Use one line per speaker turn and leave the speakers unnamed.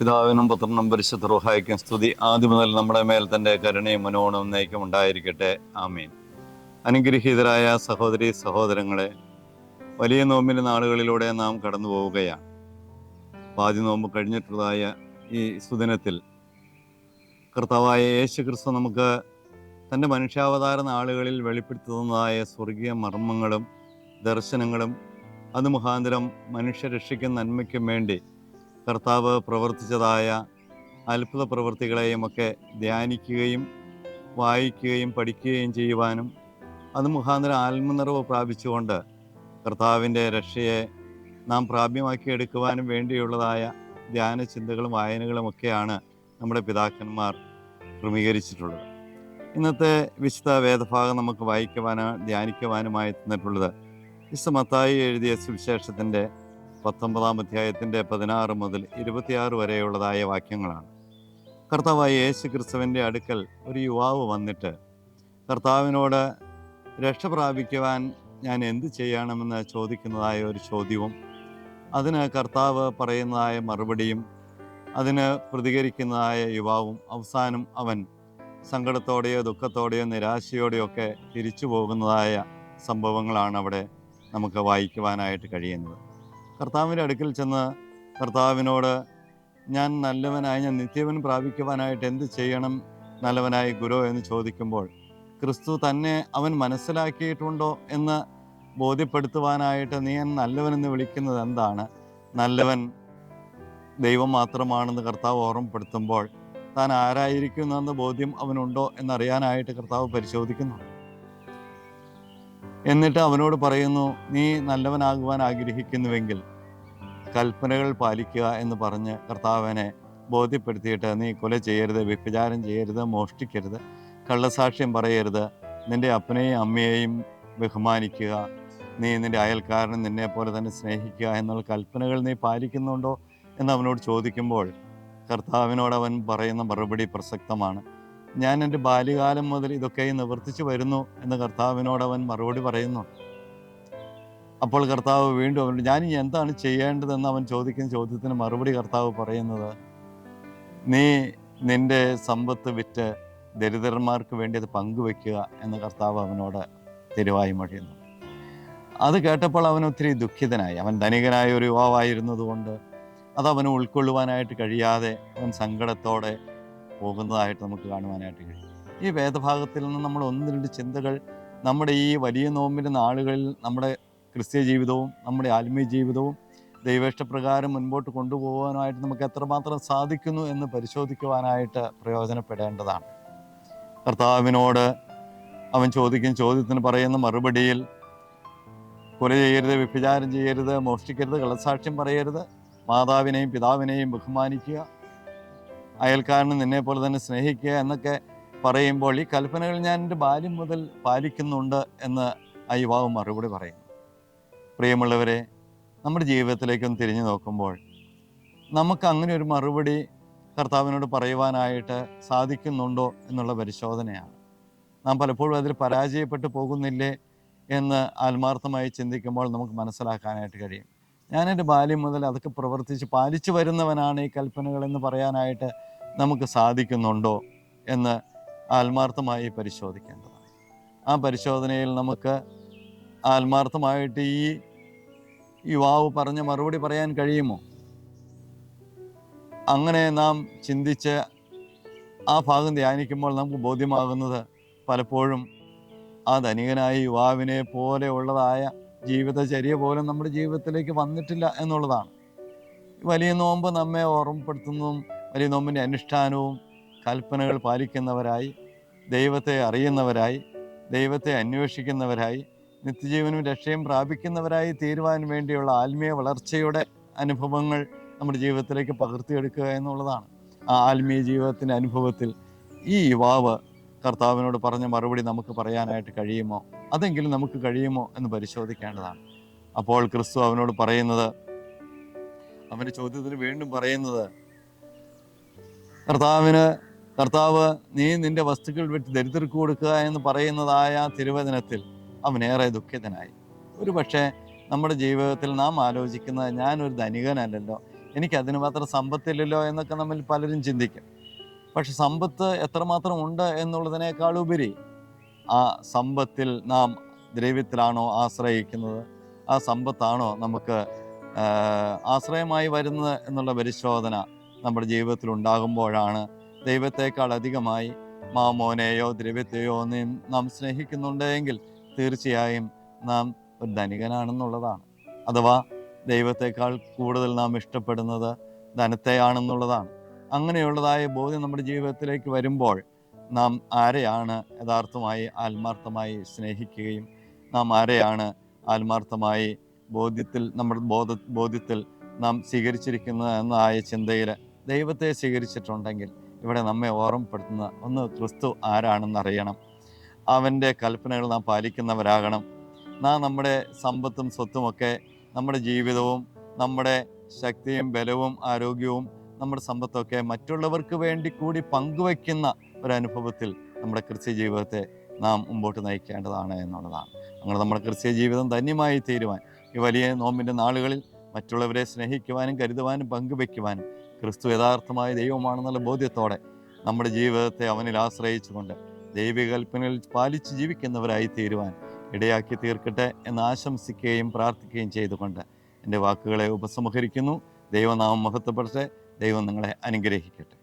പിതാവിനും പുത്രനും പരിശുദ്ധ റൂഹായ്ക്കും സ്തുതി. ആദ്യം മുതൽ നമ്മുടെ മേൽ തൻ്റെ കരുണയും മനോണവും നയിക്കും ഉണ്ടായിരിക്കട്ടെ. ആമീൻ. അനുഗ്രഹീതരായ സഹോദരീ സഹോദരങ്ങളെ, വലിയ നോമ്പിൻ്റെ നാളുകളിലൂടെ നാം കടന്നു പോവുകയാണ്. പാതി നോമ്പ് കഴിഞ്ഞിട്ടുള്ളതായ ഈ സുദിനത്തിൽ കർത്താവായ യേശു ക്രിസ്തു നമുക്ക് തൻ്റെ മനുഷ്യാവതാര നാളുകളിൽ വെളിപ്പെടുത്തുന്നതായ സ്വർഗീയ മർമ്മങ്ങളും ദർശനങ്ങളും അത് മുഖാന്തരം മനുഷ്യരക്ഷയ്ക്കും നന്മയ്ക്കും വേണ്ടി കർത്താവ് പ്രവർത്തിച്ചതായ അത്ഭുത പ്രവൃത്തികളെയും ഒക്കെ ധ്യാനിക്കുകയും വായിക്കുകയും പഠിക്കുകയും ചെയ്യുവാനും അത് മുഖാന്തരം ആത്മനിറവ് പ്രാപിച്ചുകൊണ്ട് കർത്താവിൻ്റെ രക്ഷയെ നാം പ്രാപ്യമാക്കിയെടുക്കുവാനും വേണ്ടിയുള്ളതായ ധ്യാന ചിന്തകളും വായനകളും ഒക്കെയാണ് നമ്മുടെ പിതാക്കന്മാർ ക്രമീകരിച്ചിട്ടുള്ളത്. ഇന്നത്തെ വിശുദ്ധ വേദഭാഗം നമുക്ക് ധ്യാനിക്കുവാനുമായി തന്നിട്ടുള്ളത് വിശുദ്ധ മത്തായി എഴുതിയ സുവിശേഷത്തിൻ്റെ 19-ാം അധ്യായത്തിൻ്റെ 16 മുതൽ 26 വരെയുള്ളതായ വാക്യങ്ങളാണ്. കർത്താവായ യേശു ക്രിസ്തുവിൻ്റെ അടുക്കൽ ഒരു യുവാവ് വന്നിട്ട് കർത്താവിനോട് രക്ഷ പ്രാപിക്കുവാൻ ഞാൻ എന്ത് ചെയ്യണമെന്ന് ചോദിക്കുന്നതായ ഒരു ചോദ്യവും അതിന് കർത്താവ് പറയുന്നതായ മറുപടിയും അതിന് പ്രതികരിക്കുന്നതായ യുവാവും അവസാനം അവൻ സങ്കടത്തോടെയോ ദുഃഖത്തോടെയോ നിരാശയോടെയോ ഒക്കെ തിരിച്ചു പോകുന്നതായ സംഭവങ്ങളാണ് അവിടെ നമുക്ക് വായിക്കുവാനായിട്ട് കഴിയുന്നത്. കർത്താവിൻ്റെ അടുക്കൽ ചെന്ന് കർത്താവിനോട് ഞാൻ നിത്യവൻ പ്രാപിക്കുവാനായിട്ട് എന്ത് ചെയ്യണം നല്ലവനായ ഗുരു എന്ന് ചോദിക്കുമ്പോൾ ക്രിസ്തു തന്നെ അവൻ മനസ്സിലാക്കിയിട്ടുണ്ടോ എന്ന് ബോധ്യപ്പെടുത്തുവാനായിട്ട് നീ നല്ലവനെന്ന് വിളിക്കുന്നത് എന്താണ്? നല്ലവൻ ദൈവം മാത്രമാണെന്ന് കർത്താവ് ഓർമ്മപ്പെടുത്തുമ്പോൾ താൻ ആരായിരിക്കുന്നെന്ന് ബോധ്യം അവനുണ്ടോ എന്നറിയാനായിട്ട് കർത്താവ് പരിശോധിക്കുന്നു. എന്നിട്ട് അവനോട് പറയുന്നു, നീ നല്ലവനാകുവാൻ ആഗ്രഹിക്കുന്നുവെങ്കിൽ കൽപ്പനകൾ പാലിക്കുക എന്ന് പറഞ്ഞ് കർത്താവിനെ ബോധ്യപ്പെടുത്തിയിട്ട് നീ കൊല ചെയ്യരുത്, വ്യഭിചാരം ചെയ്യരുത്, മോഷ്ടിക്കരുത്, കള്ളസാക്ഷ്യം പറയരുത്, നിൻ്റെ അപ്പനെയും അമ്മയെയും ബഹുമാനിക്കുക, നീ നിൻ്റെ അയൽക്കാരനെ നിന്നെ പോലെ തന്നെ സ്നേഹിക്കുക എന്നുള്ള കൽപ്പനകൾ നീ പാലിക്കുന്നുണ്ടോ എന്ന് അവനോട് ചോദിക്കുമ്പോൾ കർത്താവിനോട് അവൻ പറയുന്ന മറുപടി പ്രസക്തമാണ്. ഞാൻ എൻ്റെ ബാല്യകാലം മുതൽ ഇതൊക്കെ നിവർത്തിച്ചു വരുന്നു എന്ന് കർത്താവിനോട് അവൻ മറുപടി പറയുന്നു. അപ്പോൾ കർത്താവ് വീണ്ടും അവനോട് ഞാൻ എന്താണ് ചെയ്യേണ്ടതെന്ന് അവൻ ചോദിക്കുന്ന ചോദ്യത്തിന് മറുപടി കർത്താവ് പറയുന്നത്, നീ നിൻ്റെ സമ്പത്ത് വിറ്റ് ദരിദ്രന്മാർക്ക് വേണ്ടി അത് പങ്കുവെക്കുക എന്ന് കർത്താവ് അവനോട് തിരുവായി മൊഴിയുന്നു. അത് കേട്ടപ്പോൾ അവൻ ഒത്തിരി ദുഃഖിതനായി. അവൻ ധനികനായ ഒരു യുവാവായിരുന്നതുകൊണ്ട് അതവന് ഉൾക്കൊള്ളുവാനായിട്ട് കഴിയാതെ അവൻ സങ്കടത്തോടെ പോകുന്നതായിട്ട് നമുക്ക് കാണുവാനായിട്ട് കഴിയും. ഈ വേദഭാഗത്തിൽ നിന്ന് നമ്മൾ 1-2 ചിന്തകൾ നമ്മുടെ ഈ വലിയ നോമ്പിൻ്റെ നാളുകളിൽ നമ്മുടെ ക്രിസ്തീയ ജീവിതവും നമ്മുടെ ആത്മീയ ജീവിതവും ദൈവേഷ്ടപ്രകാരം മുൻപോട്ട് കൊണ്ടുപോകാനായിട്ട് നമുക്ക് എത്രമാത്രം സാധിക്കുന്നു എന്ന് പരിശോധിക്കുവാനായിട്ട് പ്രയോജനപ്പെടേണ്ടതാണ്. കർത്താവിനോട് അവൻ ചോദിക്കുന്ന ചോദ്യത്തിന് പറയുന്ന മറുപടിയിൽ കൊല ചെയ്യരുത്, വ്യഭിചാരം ചെയ്യരുത്, മോഷ്ടിക്കരുത്, കള്ളസാക്ഷ്യം പറയരുത്, മാതാവിനെയും പിതാവിനെയും ബഹുമാനിക്കുക, അയൽക്കാരനെ നിന്നെ പോലെ തന്നെ സ്നേഹിക്കുക എന്നൊക്കെ പറയുമ്പോൾ ഈ കൽപ്പനകൾ ഞാൻ എൻ്റെ ബാല്യം മുതൽ പാലിക്കുന്നുണ്ട് എന്ന് ആ യുവാവ് മറുപടി പറയുന്നു. പ്രിയമുള്ളവരെ, നമ്മുടെ ജീവിതത്തിലേക്കൊന്ന് തിരിഞ്ഞു നോക്കുമ്പോൾ നമുക്ക് അങ്ങനെ ഒരു മറുപടി കർത്താവിനോട് പറയുവാനായിട്ട് സാധിക്കുന്നുണ്ടോ എന്നുള്ള പരിശോധനയാണ്. നാം പലപ്പോഴും അതിൽ പരാജയപ്പെട്ടു പോകുന്നില്ലേ എന്ന് ആത്മാർത്ഥമായി ചിന്തിക്കുമ്പോൾ നമുക്ക് മനസ്സിലാക്കാനായിട്ട് കഴിയും. ഞാൻ എൻ്റെ ബാല്യം മുതൽ അതൊക്കെ പ്രവർത്തിച്ച് പാലിച്ചു വരുന്നവനാണ് ഈ കൽപ്പനകളെന്ന് പറയാനായിട്ട് നമുക്ക് സാധിക്കുന്നുണ്ടോ എന്ന് ആത്മാർത്ഥമായി പരിശോധിക്കേണ്ടതാണ്. ആ പരിശോധനയിൽ നമുക്ക് ആത്മാർത്ഥമായിട്ട് ഈ യുവാവ് പറഞ്ഞ മറുപടി പറയാൻ കഴിയുമോ? അങ്ങനെ നാം ചിന്തിച്ച് ആ ഭാഗം ധ്യാനിക്കുമ്പോൾ നമുക്ക് ബോധ്യമാകുന്നത് പലപ്പോഴും ആ ധനികനായ യുവാവിനെ പോലെ ഉള്ളതായ ജീവിതചര്യ പോലും നമ്മുടെ ജീവിതത്തിലേക്ക് വന്നിട്ടില്ല എന്നുള്ളതാണ്. വലിയ നോമ്പ് നമ്മെ ഓർമ്മപ്പെടുത്തുന്നതും വലിയ നോമ്പിൻ്റെ അനുഷ്ഠാനവും കൽപ്പനകൾ പാലിക്കുന്നവരായി, ദൈവത്തെ അറിയുന്നവരായി, ദൈവത്തെ അന്വേഷിക്കുന്നവരായി, നിത്യജീവനും രക്ഷയും പ്രാപിക്കുന്നവരായി തീരുവാൻ വേണ്ടിയുള്ള ആത്മീയ വളർച്ചയുടെ അനുഭവങ്ങൾ നമ്മുടെ ജീവിതത്തിലേക്ക് പകർത്തിയെടുക്കുക എന്നുള്ളതാണ്. ആ ആത്മീയ ജീവിതത്തിൻ്റെ അനുഭവത്തിൽ ഈ യുവാവ് കർത്താവിനോട് പറഞ്ഞ മറുപടി നമുക്ക് പറയാനായിട്ട് കഴിയുമോ? അതെങ്കിലും നമുക്ക് കഴിയുമോ എന്ന് പരിശോധിക്കേണ്ടതാണ്. അപ്പോൾ ക്രിസ്തു അവനോട് പറയുന്നത്, അവൻ്റെ ചോദ്യത്തിന് വീണ്ടും പറയുന്നത്, കർത്താവ് നീ നിന്റെ വസ്തുക്കൾ വിട്ട് ദരിദ്രർക്ക് കൊടുക്കുക എന്ന് പറയുന്നതായ തിരുവചനത്തിൽ അവനേറെ ദുഃഖിതനായി. ഒരു പക്ഷേ നമ്മുടെ ജീവിതത്തിൽ നാം ആലോചിക്കുന്നത്, ഞാനൊരു ധനികനല്ലല്ലോ, എനിക്കതിന് മാത്രം സമ്പത്തില്ലല്ലോ എന്നൊക്കെ നമ്മിൽ പലരും ചിന്തിക്കും. പക്ഷെ സമ്പത്ത് എത്രമാത്രം ഉണ്ട് എന്നുള്ളതിനേക്കാളുപരി ആ സമ്പത്തിൽ നാം ദ്രവ്യത്തിലാണോ ആശ്രയിക്കുന്നത്, ആ സമ്പത്താണോ നമുക്ക് ആശ്രയമായി വരുന്നത് എന്നുള്ള പരിശോധന നമ്മുടെ ജീവിതത്തിൽ ഉണ്ടാകുമ്പോഴാണ് ദൈവത്തെക്കാൾ അധികമായി മാമോനെയോ ദ്രവ്യത്തെയോ നാം സ്നേഹിക്കുന്നുണ്ടെങ്കിൽ തീർച്ചയായും നാം ഒരു ധനികനാണെന്നുള്ളതാണ്. അഥവാ ദൈവത്തെക്കാൾ കൂടുതൽ നാം ഇഷ്ടപ്പെടുന്നത് ധനത്തെയാണെന്നുള്ളതാണ്. അങ്ങനെയുള്ളതായ ബോധ്യം നമ്മുടെ ജീവിതത്തിലേക്ക് വരുമ്പോൾ നാം ആരെയാണ് യഥാർത്ഥമായി ആത്മാർത്ഥമായി സ്നേഹിക്കുകയും നാം ആരെയാണ് ആത്മാർത്ഥമായി നമ്മുടെ ബോധ്യത്തിൽ നാം സ്വീകരിച്ചിരിക്കുന്നത് എന്നതായ ചിന്തയിൽ ദൈവത്തെ സ്വീകരിച്ചിട്ടുണ്ടെങ്കിൽ ഇവിടെ നമ്മെ ഓർമ്മപ്പെടുത്തുന്ന ഒന്ന് ക്രിസ്തു ആരാണെന്നറിയണം. അവൻ്റെ കൽപ്പനകൾ നാം പാലിക്കുന്നവരാകണം. നാം നമ്മുടെ സമ്പത്തും സ്വത്തുമൊക്കെ നമ്മുടെ ജീവിതവും നമ്മുടെ ശക്തിയും ബലവും ആരോഗ്യവും നമ്മുടെ സമ്പത്തൊക്കെ മറ്റുള്ളവർക്ക് വേണ്ടി കൂടി പങ്കുവയ്ക്കുന്ന ഒരനുഭവത്തിൽ നമ്മുടെ ക്രിസ്ത്യ ജീവിതത്തെ നാം മുമ്പോട്ട് നയിക്കേണ്ടതാണ് എന്നുള്ളതാണ്. അങ്ങനെ നമ്മുടെ ക്രിസ്ത്യ ജീവിതം ധന്യമായി തീരുവാൻ ഈ വലിയ നോമ്പിൻ്റെ നാളുകളിൽ മറ്റുള്ളവരെ സ്നേഹിക്കുവാനും കരുതുവാനും പങ്കുവയ്ക്കുവാനും ക്രിസ്തു യഥാർത്ഥമായ ദൈവമാണെന്നുള്ള ബോധ്യത്തോടെ നമ്മുടെ ജീവിതത്തെ അവനിൽ ആശ്രയിച്ചുകൊണ്ട് ദൈവിക കൽപ്പനകൾ പാലിച്ച് ജീവിക്കുന്നവരായി തീരുവാൻ ഇടയാക്കി തീർക്കട്ടെ എന്ന് ആശംസിക്കുകയും പ്രാർത്ഥിക്കുകയും ചെയ്തുകൊണ്ട് എൻ്റെ വാക്കുകളെ ഉപസംഹരിക്കുന്നു. ദൈവനാമം മഹത്വപ്പെടട്ടെ. ദൈവം നിങ്ങളെ അനുഗ്രഹിക്കട്ടെ.